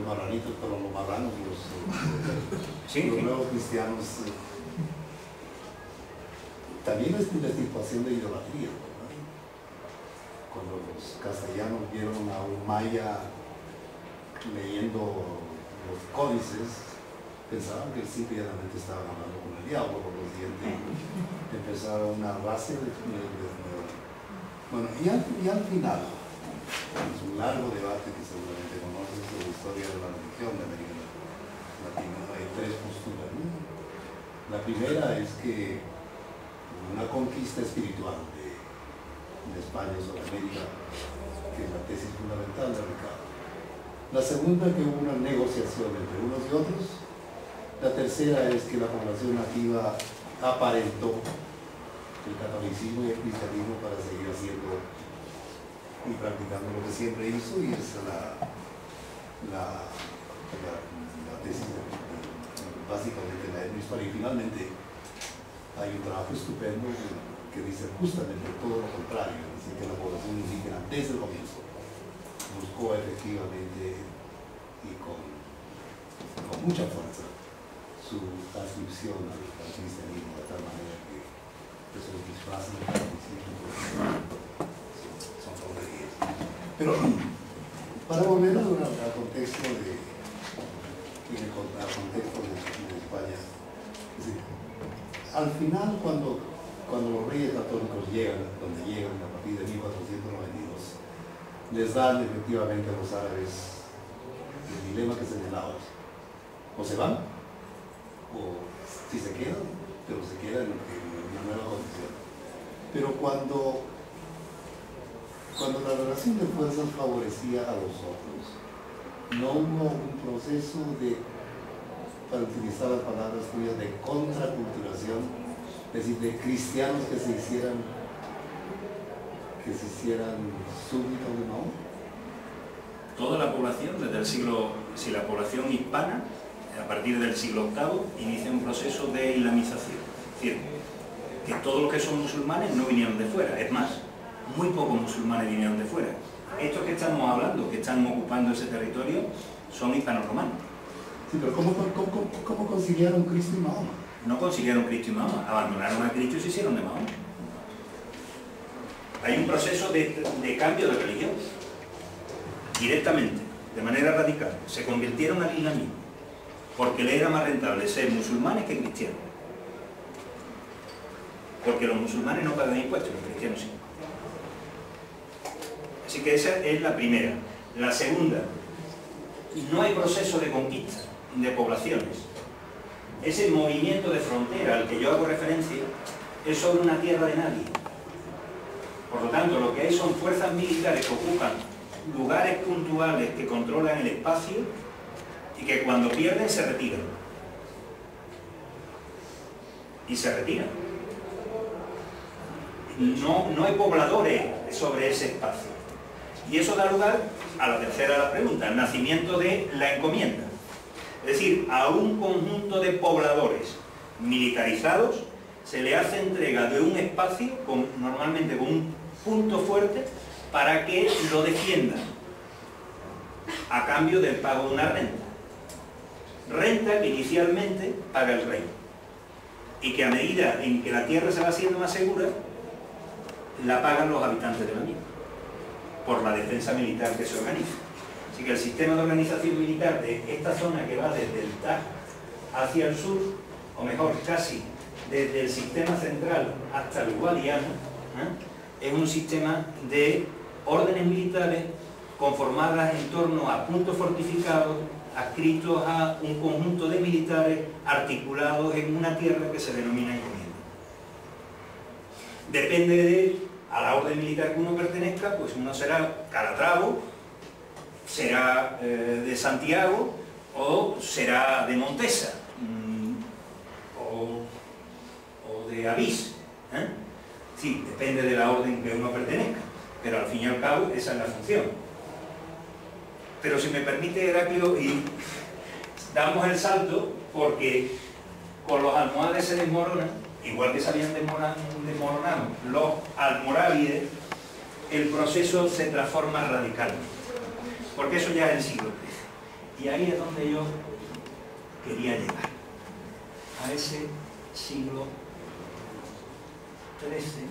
marranitos, pero los marranos, los nuevos cristianos, también es la situación de idolatría, ¿verdad? Cuando los castellanos vieron a un maya leyendo los códices, pensaban que simplemente estaban hablando con el diablo, por lo siguiente empezaron una raza de bueno, y al final, es un largo debate que seguramente conoces sobre la historia de la religión de América Latina. Hay 3 posturas, ¿no? La primera es que una conquista espiritual de España sobre América, que es la tesis fundamental de Ricardo. La segunda, que hubo una negociación entre unos y otros. La tercera es que la población nativa aparentó el catolicismo y el cristianismo para seguir haciendo y practicando lo que siempre hizo, y esa es la tesis básicamente la etnohistoria. Y finalmente hay un trabajo estupendo que dice justamente todo lo contrario, es decir, que la población indígena desde el comienzo buscó efectivamente y con mucha fuerza su adscripción al cristianismo, de tal manera que esos disfraces de catolicismo son tonterías. Pero para volver al contexto de España, es decir, al final cuando los reyes católicos llegan donde llegan a partir de 1492, les dan efectivamente a los árabes el dilema que señalaba: o se van, o si se quedan, pero se quedan en una nueva condición. Pero cuando la relación de fuerzas favorecía a los otros, no hubo un proceso de, para utilizar las palabras tuyas, de contraculturación, es decir, de cristianos que se hicieran súbditos de Mahoma. Toda la población, desde el siglo, si la población hispana, a partir del siglo VIII, inicia un proceso de islamización. Es decir, que todos los que son musulmanes no vinieron de fuera, es más, muy pocos musulmanes vinieron de fuera. Estos que estamos hablando, que están ocupando ese territorio, son hispano-romanos. Sí, pero ¿cómo conciliaron Cristo y Mahoma? No consiguieron Cristo y Mahoma, abandonaron a Cristo y se hicieron de Mahoma. Hay un proceso de cambio de religión, directamente, de manera radical. Se convirtieron al islamismo, porque le era más rentable ser musulmanes que cristianos. Porque los musulmanes no pagan impuestos, los cristianos sí. Así que esa es la primera. La segunda, no hay proceso de conquista de poblaciones. Ese movimiento de frontera al que yo hago referencia es sobre una tierra de nadie. Por lo tanto, lo que hay son fuerzas militares que ocupan lugares puntuales que controlan el espacio y que cuando pierden se retiran. Y se retiran. No hay pobladores sobre ese espacio. Y eso da lugar a la tercera de las preguntas, el nacimiento de la encomienda. Es decir, a un conjunto de pobladores militarizados se le hace entrega de un espacio, normalmente con un punto fuerte, para que lo defiendan, a cambio del pago de una renta. Renta que inicialmente paga el rey, y que a medida en que la tierra se va haciendo más segura, la pagan los habitantes de la misma, por la defensa militar que se organiza. Así que el sistema de organización militar de esta zona que va desde el Tajo hacia el sur, o mejor, casi desde el sistema central hasta el Guadiana, es un sistema de órdenes militares conformadas en torno a puntos fortificados, adscritos a un conjunto de militares articulados en una tierra que se denomina encomienda. Depende a la orden militar que uno pertenezca, pues uno será Calatravo, será de Santiago o será de Montesa o de Avís. Sí, depende de la orden que uno pertenezca, pero al fin y al cabo esa es la función. Pero si me permite, Heraclio, y damos el salto porque con los almohades se desmoronan, igual que se habían desmoronado los almorávides, el proceso se transforma radicalmente, porque eso ya es el siglo XIII. Y ahí es donde yo quería llegar, a ese siglo XIII.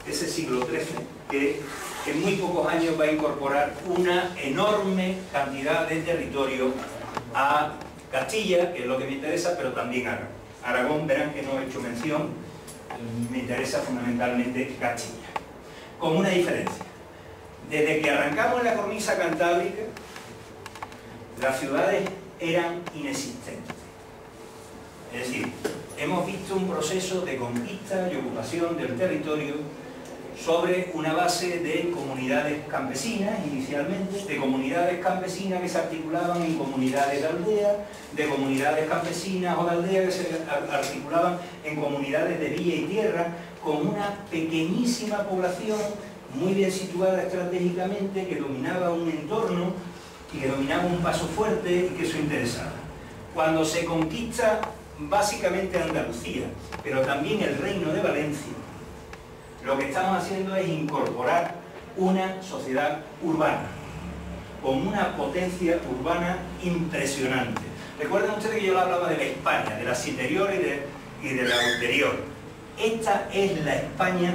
Ese siglo XIII que en muy pocos años va a incorporar una enorme cantidad de territorio a Castilla, que es lo que me interesa, pero también a Aragón. Aragón, verán que no he hecho mención, me interesa fundamentalmente Castilla. Con una diferencia. Desde que arrancamos la cornisa cantábrica, las ciudades eran inexistentes. Es decir, hemos visto un proceso de conquista y ocupación del territorio sobre una base de comunidades campesinas inicialmente, de comunidades campesinas que se articulaban en comunidades de aldea, de comunidades campesinas o de aldea que se articulaban en comunidades de villa y tierra, con una pequeñísima población muy bien situada estratégicamente, que dominaba un entorno y que dominaba un paso fuerte y que eso interesaba. Cuando se conquista básicamente Andalucía, pero también el Reino de Valencia, lo que estamos haciendo es incorporar una sociedad urbana, con una potencia urbana impresionante. Recuerden ustedes que yo les hablaba de la España, de la superior y de la ulterior. Esta es la España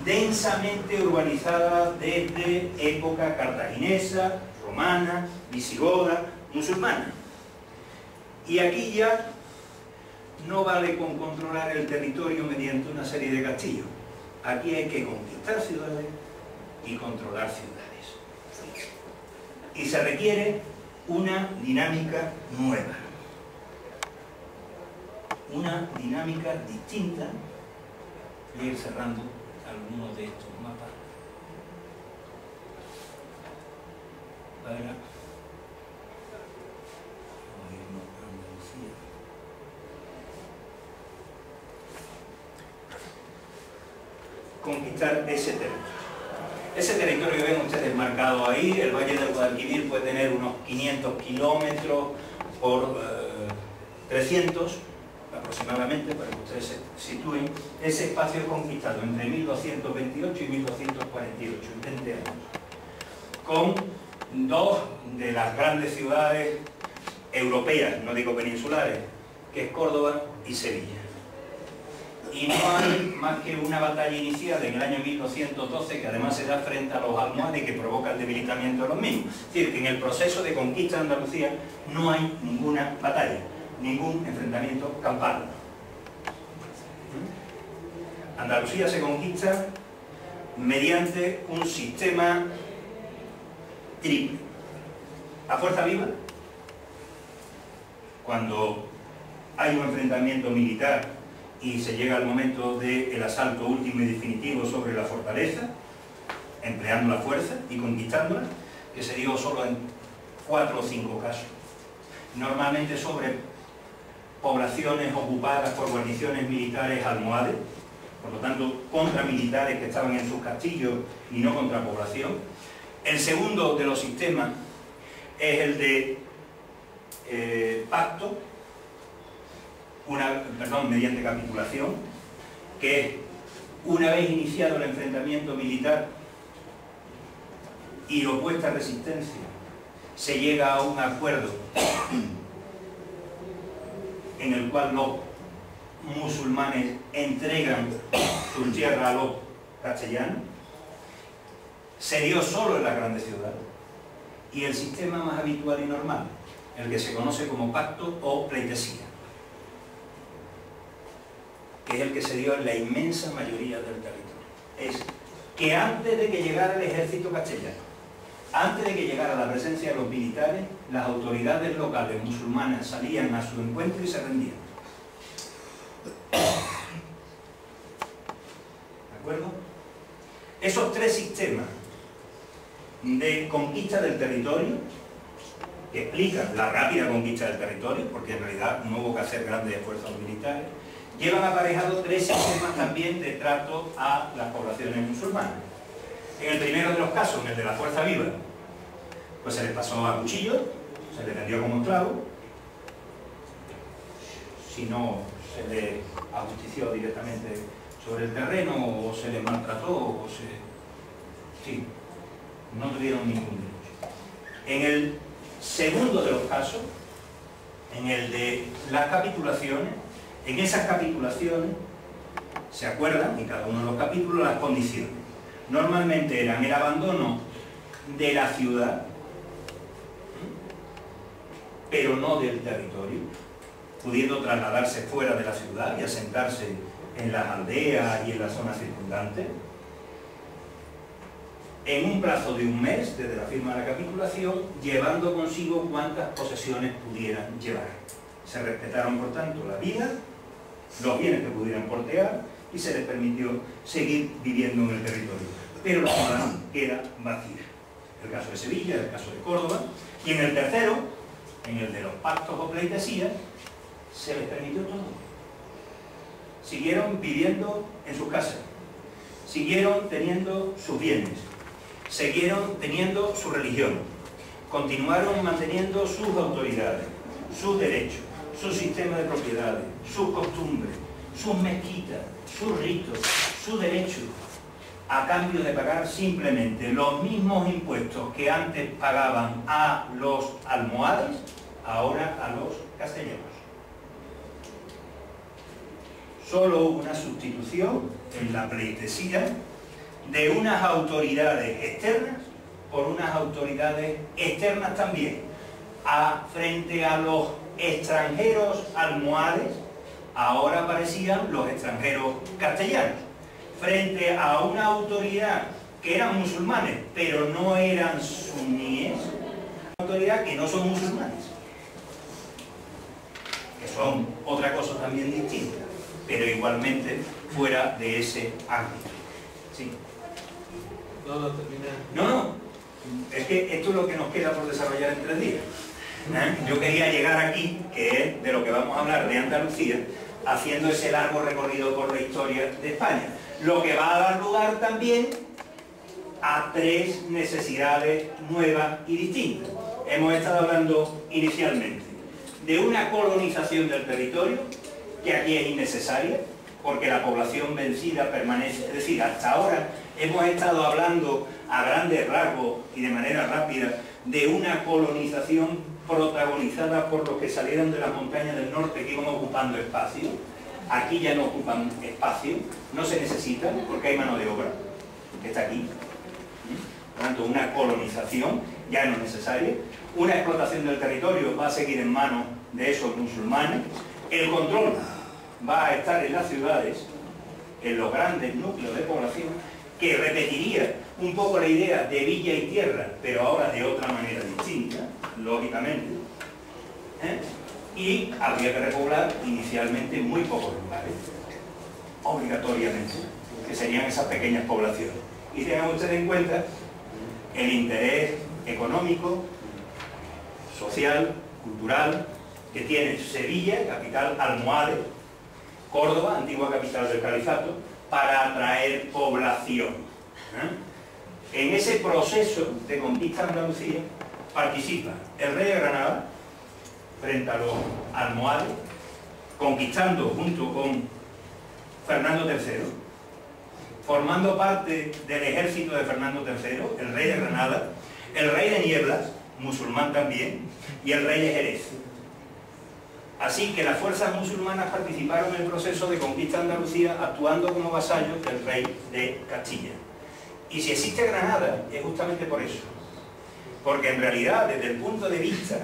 densamente urbanizada desde época cartaginesa, romana, visigoda, musulmana. Y aquí ya no vale con controlar el territorio mediante una serie de castillos. Aquí hay que conquistar ciudades y controlar ciudades. Y se requiere una dinámica nueva. Una dinámica distinta. Voy a ir cerrando algunos de estos mapas para irnos a Andalucía. Conquistar ese territorio. Ese territorio que ven ustedes marcado ahí, el Valle del Guadalquivir, puede tener unos 500 kilómetros por 300 aproximadamente, para que ustedes se sitúen. Ese espacio es conquistado entre 1228 y 1248, en 20 años, con dos de las grandes ciudades europeas, no digo peninsulares, que es Córdoba y Sevilla. Y no hay más que una batalla inicial en el año 1212, que además se da frente a los almohades y que provoca el debilitamiento de los mismos. Es decir, que en el proceso de conquista de Andalucía no hay ninguna batalla, ningún enfrentamiento campal. Andalucía se conquista mediante un sistema triple. A fuerza viva, cuando hay un enfrentamiento militar y se llega al momento del asalto último y definitivo sobre la fortaleza, empleando la fuerza y conquistándola, que se dio solo en 4 o 5 casos. Normalmente sobre poblaciones ocupadas por guarniciones militares almohades, por lo tanto contra militares que estaban en sus castillos y no contra población. El segundo de los sistemas es el de pacto, mediante capitulación, que es una vez iniciado el enfrentamiento militar y opuesta resistencia, se llega a un acuerdo en el cual los musulmanes entregan sus tierras a los castellanos. Se dio solo en las grandes ciudades. Y el sistema más habitual y normal, el que se conoce como pacto o pleitesía, que es el que se dio en la inmensa mayoría del territorio. Es que antes de que llegara el ejército castellano, antes de que llegara la presencia de los militares, las autoridades locales musulmanas salían a su encuentro y se rendían. ¿De acuerdo? Esos 3 sistemas de conquista del territorio, que explican la rápida conquista del territorio, porque en realidad no hubo que hacer grandes esfuerzos militares, llevan aparejado 3 sistemas también de trato a las poblaciones musulmanas. En el primero de los casos, en el de la fuerza viva, pues se les pasó a cuchillo, se les vendió como esclavo, si no se les ajustició directamente sobre el terreno, o se les maltrató, o sí, no tuvieron ningún derecho. En el segundo de los casos, en el de las capitulaciones, en esas capitulaciones se acuerdan, en cada uno de los capítulos, las condiciones. Normalmente eran el abandono de la ciudad, pero no del territorio, pudiendo trasladarse fuera de la ciudad y asentarse en las aldeas y en las zonas circundantes, en un plazo de 1 mes desde la firma de la capitulación, llevando consigo cuantas posesiones pudieran llevar. Se respetaron, por tanto, la vida, los bienes que pudieran portear y se les permitió seguir viviendo en el territorio. Pero la ciudad queda vacía. El caso de Sevilla, el caso de Córdoba, y en el tercero, en el de los pactos o pleitesías, se les permitió todo. Siguieron viviendo en sus casas, siguieron teniendo sus bienes, siguieron teniendo su religión, continuaron manteniendo sus autoridades, sus derechos, su sistema de propiedades, sus costumbres, sus mezquitas, sus ritos, sus derechos, a cambio de pagar simplemente los mismos impuestos que antes pagaban a los almohades, ahora a los castellanos. Solo hubo una sustitución en la pleitesía de unas autoridades externas por unas autoridades externas también. Frente a los extranjeros almohades, ahora aparecían los extranjeros castellanos. Frente a una autoridad que eran musulmanes, pero no eran suníes, una autoridad que no son musulmanes, que son otra cosa también distinta, pero igualmente fuera de ese ámbito. ¿Sí? No, termina. No, es que esto es lo que nos queda por desarrollar en 3 días. Yo quería llegar aquí, que es de lo que vamos a hablar de Andalucía, haciendo ese largo recorrido por la historia de España, lo que va a dar lugar también a 3 necesidades nuevas y distintas. Hemos estado hablando inicialmente de una colonización del territorio, que aquí es innecesaria, porque la población vencida permanece. Es decir, hasta ahora hemos estado hablando a grandes rasgos y de manera rápida de una colonización protagonizada por los que salieron de las montañas del norte, que iban ocupando espacio. Aquí ya no ocupan espacio, no se necesitan porque hay mano de obra que está aquí. Por tanto, una colonización ya no es necesaria. Una explotación del territorio va a seguir en manos de esos musulmanes. El control va a estar en las ciudades, en los grandes núcleos de población, que repetiría un poco la idea de villa y tierra, pero ahora de otra manera distinta, lógicamente. Y habría que repoblar inicialmente muy pocos lugares, obligatoriamente, que serían esas pequeñas poblaciones. Y tengan ustedes en cuenta el interés económico, social, cultural, que tiene Sevilla, capital almohade, Córdoba, antigua capital del califato, para atraer población. En ese proceso de conquista de Andalucía participa el rey de Granada frente a los almohades, conquistando junto con Fernando III, formando parte del ejército de Fernando III, el rey de Granada, el rey de Nieblas, musulmán también, y el rey de Jerez. Así que las fuerzas musulmanas participaron en el proceso de conquista de Andalucía, actuando como vasallos del rey de Castilla. Y si existe Granada, es justamente por eso. Porque en realidad, desde el punto de vista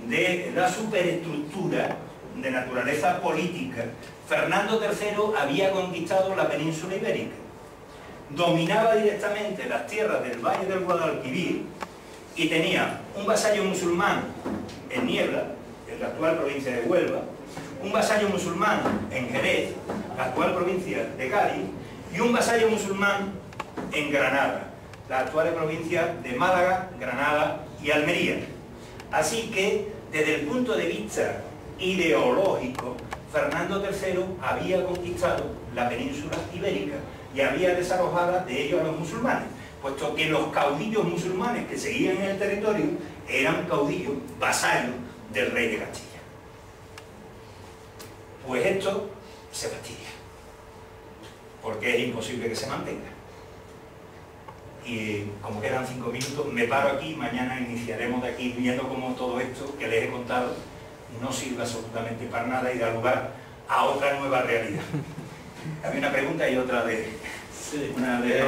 de la superestructura de naturaleza política, Fernando III había conquistado la península ibérica. Dominaba directamente las tierras del Valle del Guadalquivir y tenía un vasallo musulmán en Niebla, en la actual provincia de Huelva, un vasallo musulmán en Jerez, la actual provincia de Cádiz, y un vasallo musulmán en Granada, la actual provincia de Málaga, Granada y Almería. Así que, desde el punto de vista ideológico, Fernando III había conquistado la península ibérica y había desalojado de ellos a los musulmanes, puesto que los caudillos musulmanes que seguían en el territorio eran caudillos vasallos del rey de Castilla. Pues esto se fastidia, porque es imposible que se mantenga. Y como quedan 5 minutos, me paro aquí, mañana iniciaremos de aquí viendo cómo todo esto que les he contado no sirve absolutamente para nada y da lugar a otra nueva realidad. Había una pregunta y otra de... Sí. Una de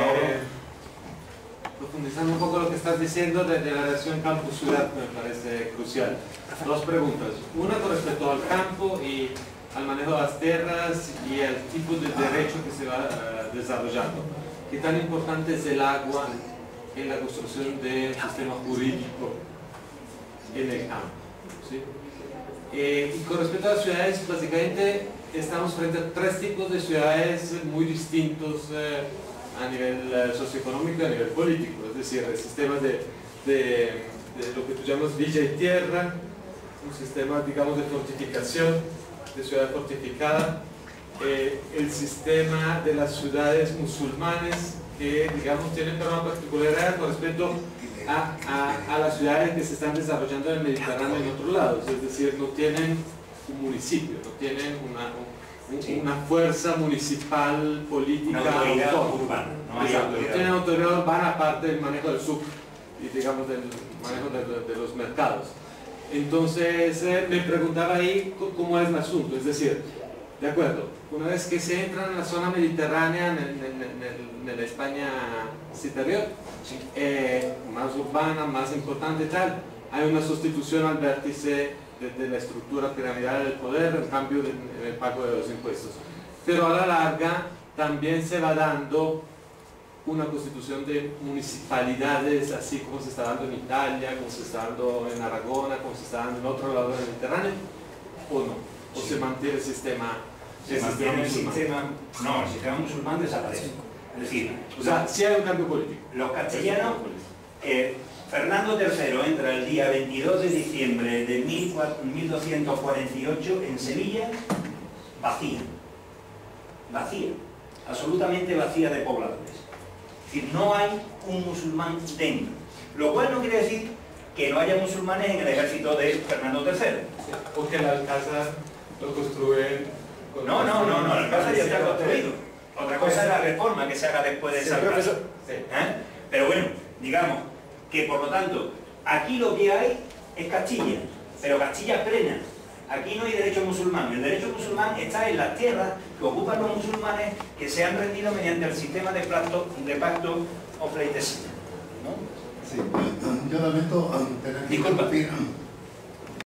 profundizando un poco lo que estás diciendo de la relación campo-ciudad, me parece crucial. 2 preguntas. Una con respecto al campo y al manejo de las tierras y el tipo de derecho que se va desarrollando. ¿Qué tan importante es el agua en la construcción del sistema jurídico en el campo? ¿Sí? Y con respecto a las ciudades, básicamente estamos frente a tres tipos de ciudades muy distintos a nivel socioeconómico y a nivel político, es decir, el sistema de lo que tú llamas villa y tierra, un sistema, digamos, de fortificación, de ciudad fortificada, el sistema de las ciudades musulmanes, que, digamos, tienen pero una particularidad con respecto a las ciudades que se están desarrollando en el Mediterráneo y en otros lados, es decir, no tienen un municipio, no tienen una fuerza municipal, política, una autoridad autónoma. urbana. No tienen autoridad urbana aparte del manejo del sub y, digamos, del manejo de los mercados. Entonces me preguntaba ahí cómo es el asunto, es decir, de acuerdo, una vez que se entra en la zona mediterránea, en la España superior, más urbana, más importante y tal, hay una sustitución al vértice de la estructura piramidal del poder en cambio del pago de los impuestos. Pero a la larga también se va dando una constitución de municipalidades, así como se está dando en Italia, como se está dando en Aragón, como se está dando en otro lado del Mediterráneo, ¿o no? ¿O se mantiene el sistema? Se mantiene el sistema, no, el sistema musulmán desaparece. Es decir, o sea, sí hay un cambio político. Los castellanos, Fernando III entra el día 22 de diciembre de 1248 en Sevilla, vacía, absolutamente vacía de pobladores. Es decir, no hay un musulmán dentro, lo cual no quiere decir que no haya musulmanes en el ejército de Fernando III. Porque el Alcázar lo construyen... No, el Alcázar ya está construido. Otra cosa es la reforma que se haga después de esa casa. Pero bueno, digamos que por lo tanto, aquí lo que hay es Castilla, pero Castilla plena. Aquí no hay derecho musulmán. El derecho musulmán está en las tierras que ocupan los musulmanes que se han rendido mediante el sistema de pacto o pleitesía, ¿no? Sí, yo lamento tener que Disculpa. interrumpir.